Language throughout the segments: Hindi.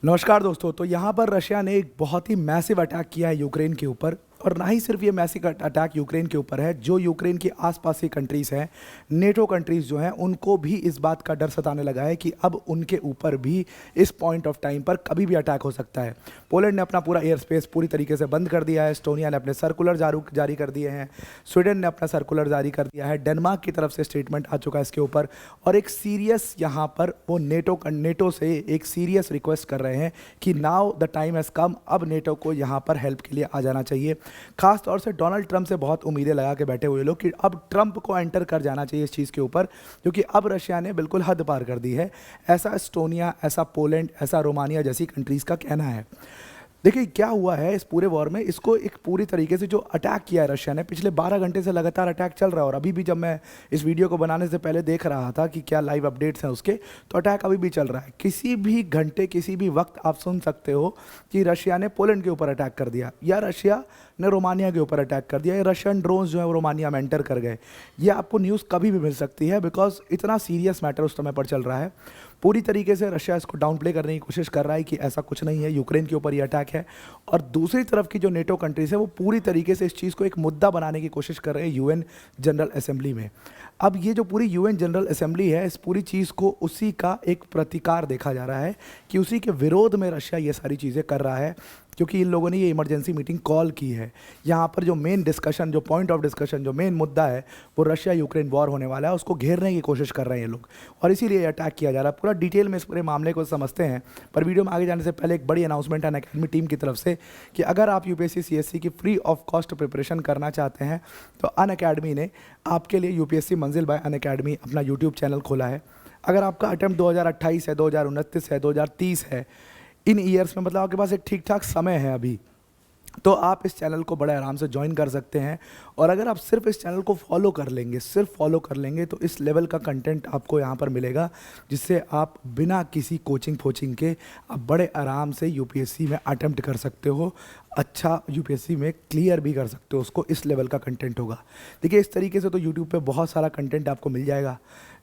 नमस्कार दोस्तों। तो यहाँ पर रशिया ने एक बहुत ही मैसिव अटैक किया है यूक्रेन के ऊपर। और ना ही सिर्फ ये मैसिव अटैक यूक्रेन के ऊपर है, जो यूक्रेन के आसपास की कंट्रीज़ हैं, नेटो कंट्रीज़ जो हैं, उनको भी इस बात का डर सताने लगा है कि अब उनके ऊपर भी इस पॉइंट ऑफ टाइम पर कभी भी अटैक हो सकता है। पोलैंड ने अपना पूरा एयर स्पेस पूरी तरीके से बंद कर दिया है। एस्टोनिया ने अपने सर्कुलर जारी कर दिए हैं। स्वीडन ने अपना सर्कुलर जारी कर दिया है। डेनमार्क की तरफ से स्टेटमेंट आ चुका है इसके ऊपर। और एक सीरियस यहाँ पर वो नेटो से एक सीरियस रिक्वेस्ट कर रहे हैं कि now the time has come, अब नेटो को यहाँ पर हेल्प के लिए आ जाना चाहिए। खास तौर से डोनाल्ड ट्रंप से बहुत उम्मीदें लगा के बैठे हुए लोग कि अब ट्रंप को एंटर कर जाना चाहिए इस चीज़ के ऊपर, क्योंकि अब रशिया ने बिल्कुल हद पार कर दी है। ऐसा एस्टोनिया, ऐसा पोलैंड, ऐसा रोमानिया जैसी कंट्रीज़ का कहना है। देखिए क्या हुआ है इस पूरे वॉर में, इसको एक पूरी तरीके से जो अटैक किया है रशिया ने, पिछले 12 घंटे से लगातार अटैक चल रहा है। और अभी भी जब मैं इस वीडियो को बनाने से पहले देख रहा था कि क्या लाइव अपडेट्स हैं उसके, तो अटैक अभी भी चल रहा है। किसी भी घंटे, किसी भी वक्त आप सुन सकते हो कि रशिया ने पोलैंड के ऊपर अटैक कर दिया, या रशिया ने रोमानिया के ऊपर अटैक कर दिया, या रशियन ड्रोन्स जो है वो रोमानिया में एंटर कर गए। ये आपको न्यूज़ कभी भी मिल सकती है, बिकॉज इतना सीरियस मैटर उस समय पर चल रहा है। पूरी तरीके से रशिया इसको डाउन प्ले करने की कोशिश कर रहा है कि ऐसा कुछ नहीं है, यूक्रेन के ऊपर ये अटैक है। और दूसरी तरफ की जो नेटो कंट्रीज है वो पूरी तरीके से इस चीज़ को एक मुद्दा बनाने की कोशिश कर रहे हैं यूएन जनरल असेंबली में। अब ये जो पूरी यूएन जनरल असेंबली है, इस पूरी चीज़ को उसी का एक प्रतिकार देखा जा रहा है कि उसी के विरोध में रशिया ये सारी चीज़ें कर रहा है, क्योंकि इन लोगों ने ये इमरजेंसी मीटिंग कॉल की है। यहाँ पर जो मेन डिस्कशन, जो पॉइंट ऑफ डिस्कशन, जो मेन मुद्दा है, वो रशिया यूक्रेन वॉर होने वाला है, उसको घेरने की कोशिश कर रहे हैं ये लोग, और इसीलिए अटैक किया जा रहा है। पूरा डिटेल में इस पूरे मामले को समझते हैं, पर वीडियो में आगे जाने से पहले एक बड़ी अनाउंसमेंट है अनअकैडमी टीम की तरफ से कि अगर आप यूपीएससी सीएससी की फ्री ऑफ कॉस्ट प्रिपरेशन करना चाहते हैं, तो अनअकैडमी ने आपके लिए यूपीएससी मंजिल बाय अनअकैडमी अपना यूट्यूब चैनल खोला है। अगर आपका अटेम्प्ट 2028 है, 2029 है, 2030 है, इन ईयर्स में, मतलब आपके पास एक ठीक ठाक समय है अभी, तो आप इस चैनल को बड़े आराम से ज्वाइन कर सकते हैं। और अगर आप सिर्फ इस चैनल को फॉलो कर लेंगे, सिर्फ फॉलो कर लेंगे, तो इस लेवल का कंटेंट आपको यहाँ पर मिलेगा, जिससे आप बिना किसी कोचिंग फोचिंग के आप बड़े आराम से यूपीएससी में अटेम्प्ट कर सकते हो, अच्छा यूपीएससी में क्लियर भी कर सकते हो उसको। इस लेवल का कंटेंट होगा। देखिए इस तरीके से तो यूट्यूब पे बहुत सारा कंटेंट आपको मिल जाएगा,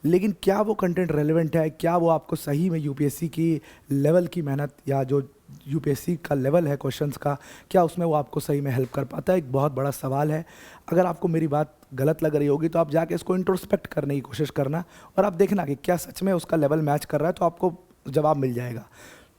लेकिन क्या वो कंटेंट रेलेवेंट है, क्या वो आपको सही में यूपीएससी की लेवल की मेहनत, या जो यूपीएससी का लेवल है क्वेश्चंस का, क्या उसमें वो आपको सही में हेल्प कर पाता है, एक बहुत बड़ा सवाल है। अगर आपको मेरी बात गलत लग रही होगी तो आप जाके इसको इंट्रोस्पेक्ट करने की कोशिश करना, और आप देखना कि क्या सच में उसका लेवल मैच कर रहा है, तो आपको जवाब मिल जाएगा।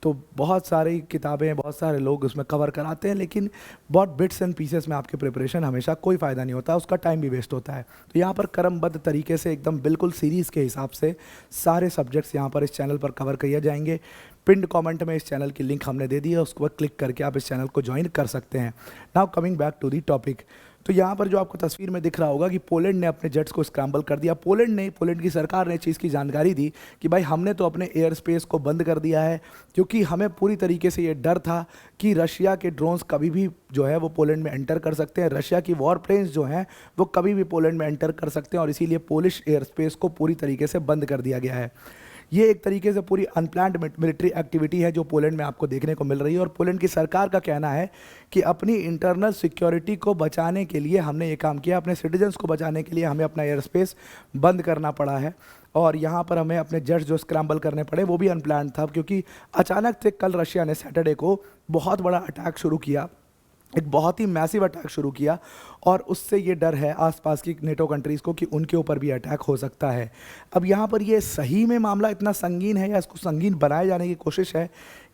तो बहुत सारी किताबें, बहुत सारे लोग उसमें कवर कराते हैं, लेकिन बहुत बिट्स एंड पीसेस में आपकी प्रिपरेशन हमेशा कोई फ़ायदा नहीं होता, उसका टाइम भी वेस्ट होता है। तो यहाँ पर क्रमबद्ध तरीके से एकदम बिल्कुल सीरीज़ के हिसाब से सारे सब्जेक्ट्स यहाँ पर इस चैनल पर कवर किए जाएंगे। पिंड कमेंट में इस चैनल की लिंक हमने दे दी है, उसको क्लिक करके आप इस चैनल को ज्वाइन कर सकते हैं। Now coming back to the topic, तो यहाँ पर जो आपको तस्वीर में दिख रहा होगा कि पोलैंड ने अपने जेट्स को स्क्रैम्बल कर दिया। पोलैंड की सरकार ने चीज़ की जानकारी दी कि भाई हमने तो अपने एयर स्पेस को बंद कर दिया है, क्योंकि हमें पूरी तरीके से ये डर था कि रशिया के ड्रोन्स कभी भी जो है वो पोलैंड में एंटर कर सकते हैं, रशिया की वॉर प्लेन्स जो हैं वो कभी भी पोलैंड में एंटर कर सकते हैं, और इसीलिए पोलिश एयर स्पेस को पूरी तरीके से बंद कर दिया गया है। ये एक तरीके से पूरी अनप्लान्ड मिलिट्री एक्टिविटी है जो पोलैंड में आपको देखने को मिल रही है। और पोलैंड की सरकार का कहना है कि अपनी इंटरनल सिक्योरिटी को बचाने के लिए हमने ये काम किया, अपने सिटीजन्स को बचाने के लिए हमें अपना एयर स्पेस बंद करना पड़ा है। और यहाँ पर हमें अपने जेट्स जो स्क्रैम्बल करने पड़े वो भी अनप्लान्ड था, क्योंकि अचानक से कल रशिया ने सैटरडे को बहुत बड़ा अटैक शुरू किया, एक बहुत ही मैसिव अटैक शुरू किया, और उससे ये डर है आसपास की नेटो कंट्रीज़ को कि उनके ऊपर भी अटैक हो सकता है। अब यहाँ पर ये सही में मामला इतना संगीन है या इसको संगीन बनाए जाने की कोशिश है,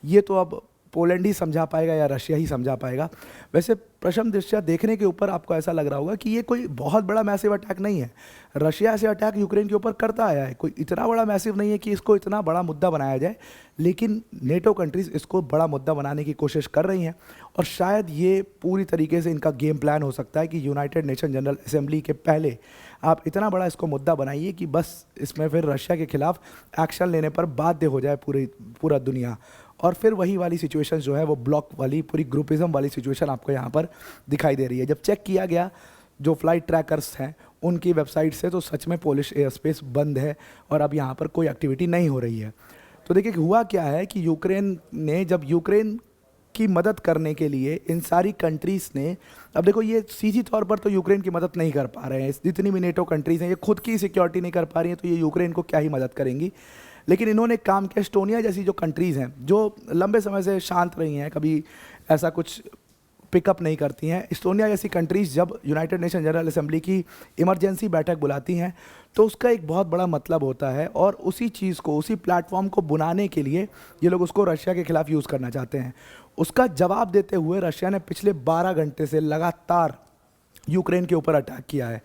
ये तो अब पोलैंड ही समझा पाएगा या रशिया ही समझा पाएगा। वैसे प्रथम दृष्टया देखने के ऊपर आपको ऐसा लग रहा होगा कि ये कोई बहुत बड़ा मैसिव अटैक नहीं है। रशिया से अटैक यूक्रेन के ऊपर करता आया है, कोई इतना बड़ा मैसिव नहीं है कि इसको इतना बड़ा मुद्दा बनाया जाए, लेकिन नेटो कंट्रीज़ इसको बड़ा मुद्दा बनाने की कोशिश कर रही हैं। और शायद ये पूरी तरीके से इनका गेम प्लान हो सकता है कि यूनाइटेड नेशन जनरल असेंबली के पहले आप इतना बड़ा इसको मुद्दा बनाइए कि बस इसमें फिर रशिया के खिलाफ एक्शन लेने पर बाध्य हो जाए पूरा दुनिया, और फिर वही वाली सिचुएशन जो है वो ब्लॉक वाली, पूरी ग्रुपिज्म वाली सिचुएशन आपको यहाँ पर दिखाई दे रही है। जब चेक किया गया जो फ्लाइट ट्रैकर्स हैं उनकी वेबसाइट से, तो सच में पोलिश एयर स्पेस बंद है और अब यहाँ पर कोई एक्टिविटी नहीं हो रही है। तो देखिए हुआ क्या है कि यूक्रेन ने, जब यूक्रेन की मदद करने के लिए इन सारी कंट्रीज़ ने, अब देखो ये सीधी तौर पर तो यूक्रेन की मदद नहीं कर पा रहे हैं, जितनी भी नेटो कंट्रीज़ हैं ये खुद की सिक्योरिटी नहीं कर पा रही हैं, तो ये यूक्रेन को क्या ही मदद करेंगी। लेकिन इन्होंने काम किया, एस्टोनिया जैसी जो कंट्रीज़ हैं जो लंबे समय से शांत रही हैं, कभी ऐसा कुछ पिकअप नहीं करती हैं, एस्टोनिया जैसी कंट्रीज़ जब यूनाइटेड नेशन जनरल असेंबली की इमरजेंसी बैठक बुलाती हैं तो उसका एक बहुत बड़ा मतलब होता है, और उसी चीज़ को, उसी प्लेटफॉर्म को बुनाने के लिए ये लोग उसको रशिया के खिलाफ यूज़ करना चाहते हैं। उसका जवाब देते हुए रशिया ने पिछले 12 घंटे से लगातार यूक्रेन के ऊपर अटैक किया है,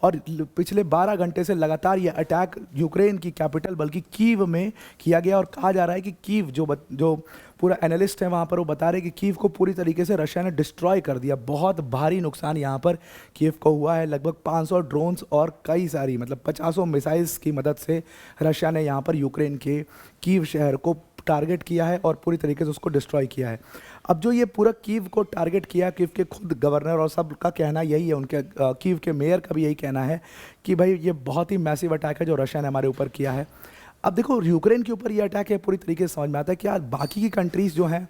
और पिछले 12 घंटे से लगातार ये अटैक यूक्रेन की कैपिटल बल्कि कीव में किया गया, और कहा जा रहा है कि कीव जो पूरा एनालिस्ट है वहाँ पर वो बता रहे हैं कि कीव को पूरी तरीके से रशिया ने डिस्ट्रॉय कर दिया। बहुत भारी नुकसान यहाँ पर कीव को हुआ है, लगभग 500 ड्रोन्स और कई सारी मतलब 50 मिसाइल्स की मदद से रशिया ने यहाँ पर यूक्रेन के कीव शहर को टारगेट किया है और पूरी तरीके से उसको डिस्ट्रॉय किया है। अब जो ये पूरा कीव को टारगेट किया, कीव के खुद गवर्नर और सब का कहना यही है, उनके कीव के मेयर का भी यही कहना है कि भाई ये बहुत ही मैसिव अटैक है जो रशिया ने हमारे ऊपर किया है। अब देखो यूक्रेन के ऊपर ये अटैक है, पूरी तरीके से समझ में आता है कि यार बाकी की कंट्रीज़ जो हैं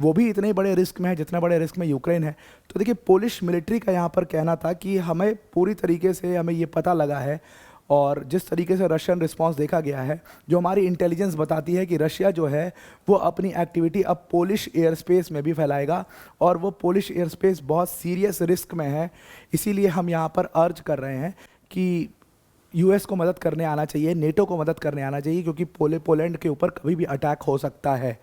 वो भी इतने बड़े रिस्क में है जितने बड़े रिस्क में यूक्रेन है। तो देखिए पोलिश मिलिट्री का यहाँ पर कहना था कि हमें पूरी तरीके से हमें ये पता लगा है, और जिस तरीके से रशियन रिस्पांस देखा गया है, जो हमारी इंटेलिजेंस बताती है कि रशिया जो है वो अपनी एक्टिविटी अब पोलिश एयर स्पेस में भी फैलाएगा, और वो पोलिश एयर स्पेस बहुत सीरियस रिस्क में है। इसीलिए हम यहाँ पर अर्ज कर रहे हैं कि यूएस को मदद करने आना चाहिए, नेटो को मदद करने आना चाहिए, क्योंकि पोलैंड के ऊपर कभी भी अटैक हो सकता है।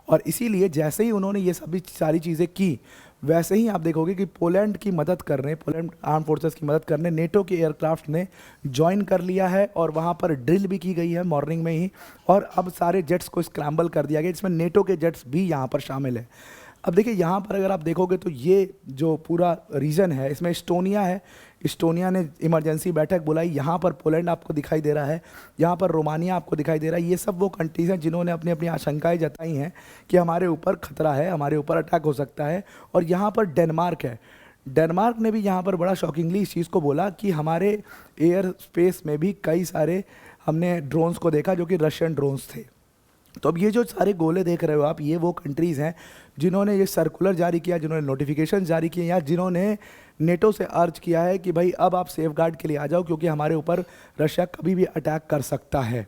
और इसीलिए जैसे ही उन्होंने ये सभी सारी चीज़ें की, वैसे ही आप देखोगे कि पोलैंड की मदद करने, पोलैंड आर्म फोर्सेस की मदद करने नेटो के एयरक्राफ्ट ने ज्वाइन कर लिया है, और वहाँ पर ड्रिल भी की गई है मॉर्निंग में ही, और अब सारे जेट्स को स्क्रैम्बल कर दिया गया, जिसमें नेटो के जेट्स भी यहाँ पर शामिल है। अब देखिए यहाँ पर अगर आप देखोगे तो ये जो पूरा रीजन है इसमें एस्टोनिया है, एस्टोनिया ने इमरजेंसी बैठक बुलाई, यहाँ पर पोलैंड आपको दिखाई दे रहा है, यहाँ पर रोमानिया आपको दिखाई दे रहा है। ये सब वो कंट्रीज़ हैं जिन्होंने अपनी अपनी आशंकाएं जताई हैं कि हमारे ऊपर खतरा है, हमारे ऊपर अटैक हो सकता है। और यहाँ पर डेनमार्क है, डेनमार्क ने भी यहाँ पर बड़ा शॉकिंगली इस चीज़ को बोला कि हमारे एयर स्पेस में भी कई सारे हमने ड्रोन्स को देखा जो कि रशियन ड्रोन्स थे। तो अब ये जो सारे गोले देख रहे हो आप, ये वो कंट्रीज़ हैं जिन्होंने ये सर्कुलर जारी किया, जिन्होंने नोटिफिकेशन जारी किए, या जिन्होंने नेटो से अर्ज किया है कि भाई अब आप सेफ गार्ड के लिए आ जाओ, क्योंकि हमारे ऊपर रशिया कभी भी अटैक कर सकता है।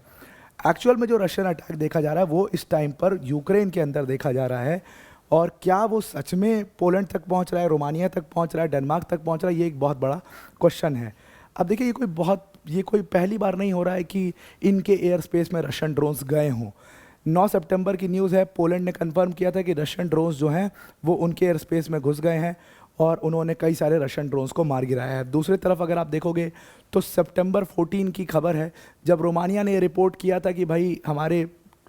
एक्चुअल में जो रशियन अटैक देखा जा रहा है वो इस टाइम पर यूक्रेन के अंदर देखा जा रहा है, और क्या वो सच में पोलैंड तक पहुंच रहा है, रोमानिया तक पहुंच रहा है, डेनमार्क तक पहुंच रहा है, ये एक बहुत बड़ा क्वेश्चन है। अब देखिए ये कोई पहली बार नहीं हो रहा है कि इनके एयर स्पेस में रशियन ड्रोन्स गए हों। 9 सितंबर की न्यूज़ है, पोलैंड ने कंफर्म किया था कि रशियन ड्रोन्स जो हैं वो उनके एयर स्पेस में घुस गए हैं, और उन्होंने कई सारे रशियन ड्रोन्स को मार गिराया है। दूसरी तरफ अगर आप देखोगे तो सितंबर 14 की खबर है, जब रोमानिया ने रिपोर्ट किया था कि भाई हमारे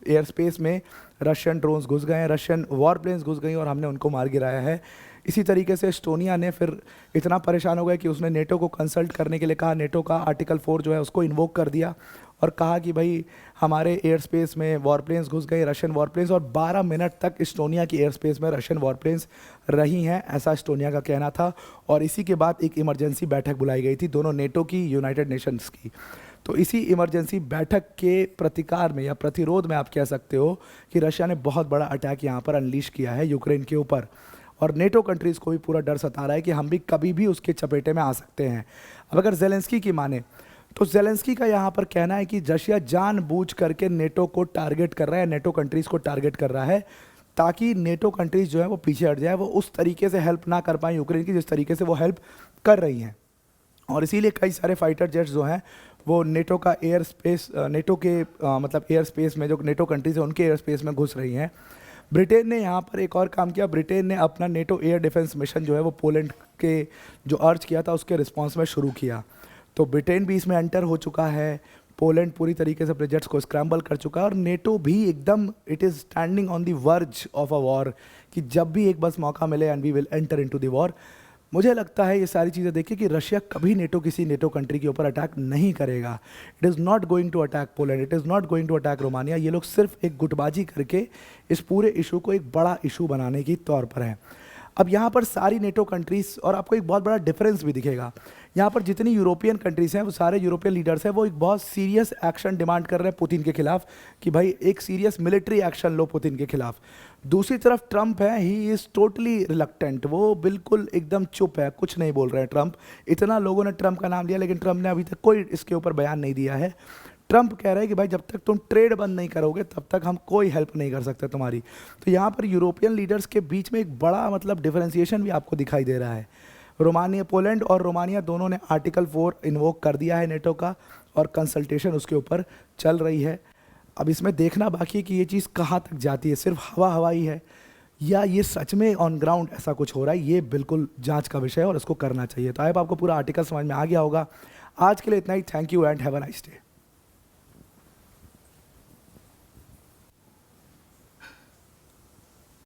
एयर स्पेस में रशियन ड्रोन्स घुस गए हैं, रशियन वॉर प्लेन्स घुस गई और हमने उनको मार गिराया है। इसी तरीके से एस्टोनिया ने फिर इतना परेशान हो गया कि उसने नेटो को कंसल्ट करने के लिए कहा, नेटो का आर्टिकल 4 जो है उसको इन्वोक कर दिया, और कहा कि भाई हमारे एयर स्पेस में वॉर प्लेन्स घुस गए, रशियन वॉर प्लेन्स, और 12 मिनट तक एस्टोनिया की एयर स्पेस में रशियन वॉर प्लेन्स रही हैं, ऐसा एस्टोनिया का कहना था। और इसी के बाद एक इमरजेंसी बैठक बुलाई गई थी, दोनों नेटो की, यूनाइटेड नेशंस की। तो इसी इमरजेंसी बैठक के प्रतिकार में या प्रतिरोध में आप कह सकते हो कि रशिया ने बहुत बड़ा अटैक यहाँ पर अनलीश किया है यूक्रेन के ऊपर, और नेटो कंट्रीज़ को भी पूरा डर सता रहा है कि हम भी कभी भी उसके चपेटे में आ सकते हैं। अब अगर ज़ेलेंस्की की माने तो ज़ेलेंस्की का यहाँ पर कहना है कि रशिया जानबूझ करके नेटो को टारगेट कर रहा है, नेटो कंट्रीज़ को टारगेट कर रहा है, ताकि नेटो कंट्रीज़ जो है वो पीछे हट जाए, वो उस तरीके से हेल्प ना कर पाएँ यूक्रेन की जिस तरीके से वो हेल्प कर रही हैं। और इसीलिए कई सारे फाइटर जेट्स जो हैं वो नेटो का एयर स्पेस, नेटो के मतलब एयर स्पेस में, जो नेटो कंट्रीज़ हैं उनके एयर स्पेस में घुस रही हैं। ब्रिटेन ने यहाँ पर एक और काम किया, ब्रिटेन ने अपना नेटो एयर डिफेंस मिशन जो है वो पोलैंड के जो अर्ज किया था उसके रिस्पॉन्स में शुरू किया। तो ब्रिटेन भी इसमें एंटर हो चुका है, पोलैंड पूरी तरीके से अपने जेट्स को स्क्रैम्बल कर चुका है, और नेटो भी एकदम it is standing on the verge of a war, कि जब भी एक बस मौका मिले and we will enter into the war. मुझे लगता है ये सारी चीज़ें देखिए कि रशिया कभी किसी नेटो कंट्री के ऊपर अटैक नहीं करेगा। It is not going to attack Poland, it is not going to attack Romania. ये लोग सिर्फ एक गुटबाजी करके इस पूरे इशू को एक बड़ा इशू बनाने की तौर पर हैं। अब यहाँ पर सारी नेटो कंट्रीज़, और आपको एक बहुत बड़ा डिफरेंस भी दिखेगा, यहाँ पर जितनी यूरोपियन कंट्रीज़ हैं वो सारे यूरोपियन लीडर्स हैं वो एक बहुत सीरियस एक्शन डिमांड कर रहे हैं पुतिन के खिलाफ, कि भाई एक सीरियस मिलिट्री एक्शन लो पुतिन के खिलाफ। दूसरी तरफ ट्रंप है, ही इज़ टोटली रिलक्टेंट, वो बिल्कुल एकदम चुप है, कुछ नहीं बोल रहे हैं ट्रंप। इतना लोगों ने ट्रंप का नाम लिया लेकिन ट्रंप ने अभी तक कोई इसके ऊपर बयान नहीं दिया है। ट्रंप कह रहे हैं कि भाई जब तक तुम ट्रेड बंद नहीं करोगे तब तक हम कोई हेल्प नहीं कर सकते तुम्हारी। तो यहाँ पर यूरोपियन लीडर्स के बीच में एक बड़ा मतलब डिफरेंशिएशन भी आपको दिखाई दे रहा है। रोमानिया, पोलैंड और रोमानिया दोनों ने आर्टिकल 4 इन्वोक कर दिया है नेटो का, और कंसल्टेशन उसके ऊपर चल रही है। अब इसमें देखना बाकी है कि ये चीज़ कहाँ तक जाती है, सिर्फ हवा हवाई है या ये सच में ऑन ग्राउंड ऐसा कुछ हो रहा है। ये बिल्कुल जांच का विषय है और इसको करना चाहिए। तो आई होप आपको पूरा आर्टिकल समझ में आ गया होगा। आज के लिए इतना ही। Thank you and have a nice day.